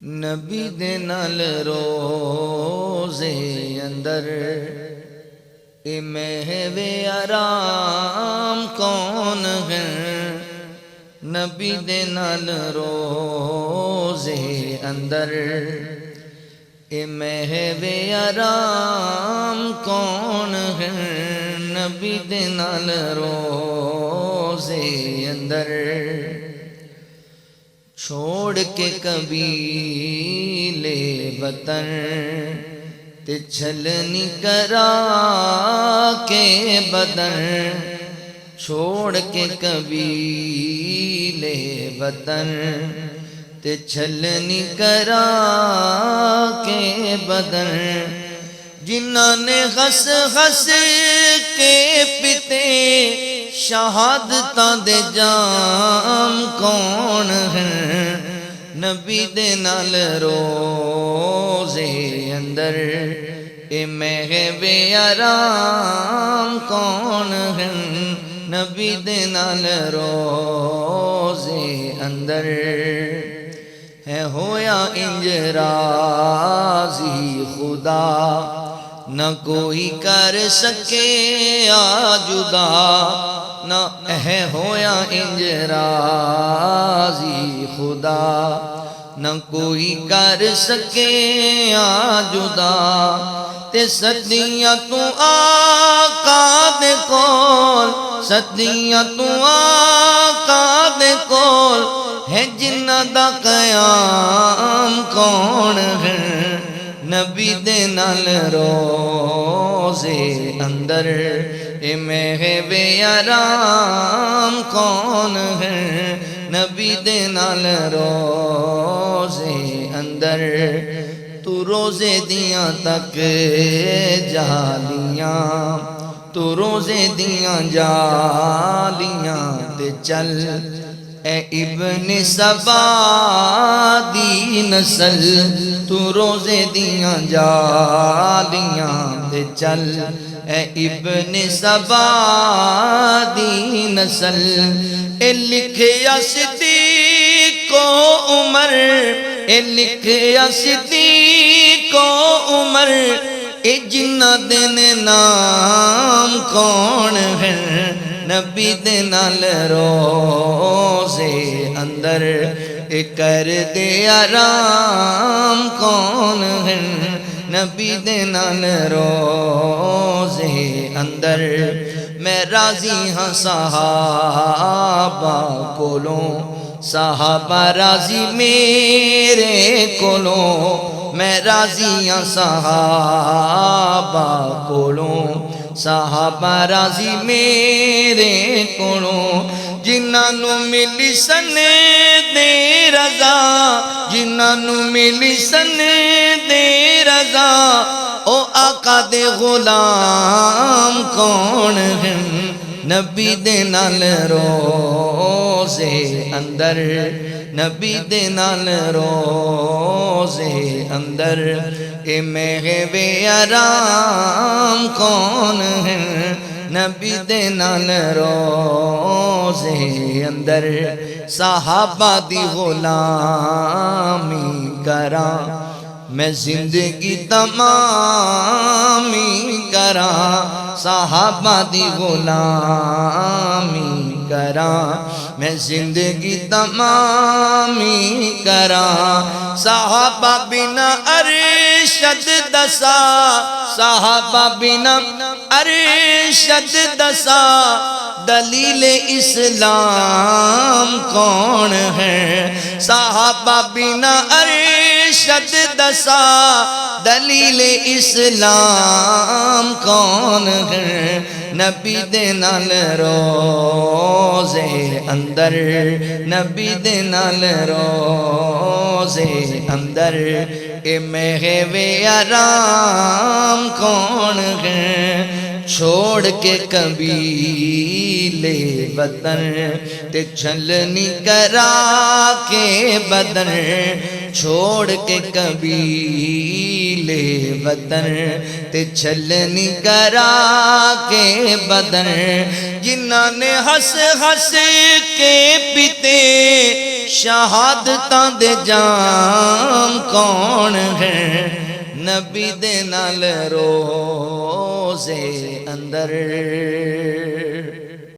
نبی دے نال روزے اندر اے مہوے آرام کون ہے؟ نبی دے نال روزے اندر اے مہوے آرام کون ہے؟ نبی دے نال روزے اندر چھوڑ کے قبیلے وطن تے چھلنی کرا کے بدن، چھوڑ کے قبیلے وطن تے چھلنی کرا کے بدن، جنہاں نے ہس ہس کے پیتے شہادتاں دے جام کون ہیں؟ نبی دے نال روزے اندر اے مہوے آرام کون ہیں؟ نبی دے نال روزے اندر ہے ہویا انج راضی خدا، نہ کوئی کر سکے جدا، نہ ہے ہویا انج راضی خدا، نہ کوئی کر سکے جدا، تے صدیاں تو آقا دے کول، صدیاں تو آقا دے کول ہے جنہ دا قیام کون ہے؟ نبی دے نال روزے اندر اے مہوے آرام کون ہے؟ نبی دے نال روزے اندر تو روزے دیاں تک جالیاں، تو روزے دیاں جالیاں تے چل اے ابن سبا دی نسل، تو روزے دیاں جالیاں تے چل اے ابن سبا دی نسل، اے لکھیا صدیق و عمر، اے لکھیا صدیق و عمر، اے جنہ دن نام کون ہے؟ نبی دے نال روزے اندر اے کر دے آرام کون ہے؟ نبی دے نال روزے اندر میں راضی ہاں صحابہ کولوں، صحابہ راضی میرے کولوں، میں راضی ہاں صحابہ کولوں، صحابہ راضی میرے کولوں، جنہاں نو ملی سن دے رضا، جنہاں نو ملی سن دے رضا، او آقا دے غلام کون ہیں؟ نبی دے نال روزے اندر، نبی دے نال روزے اندر اے مہوے آرام کون ہیں؟ نبی دے نال روزے اندر صحابہ دی غلامی کراں، میں زندگی تمامی کراں، صحابہ دی غلامی کراں، میں زندگی تمامی کراں، صحابہ بنا ارشد دسا، صحابہ بنا ارشد دسا، دلیل اسلام کون ہے؟ صحابہ بنا ارشد دسا، دلیل اسلام کون ہے؟ نبی دے نال روزے اندر، نبی دے نال روزے اندر اے مہوے آرام کون ہے؟ چھوڑ کے قبیلے وطن تے چھلنی کرا کے بدن، چھوڑ کے قبیلے وطن تے چھلنی کرا کے بدن، جنہاں نے ہس ہس کے پیتے شہادتاں دے جام کون ہے نبی دے نال روزے اندر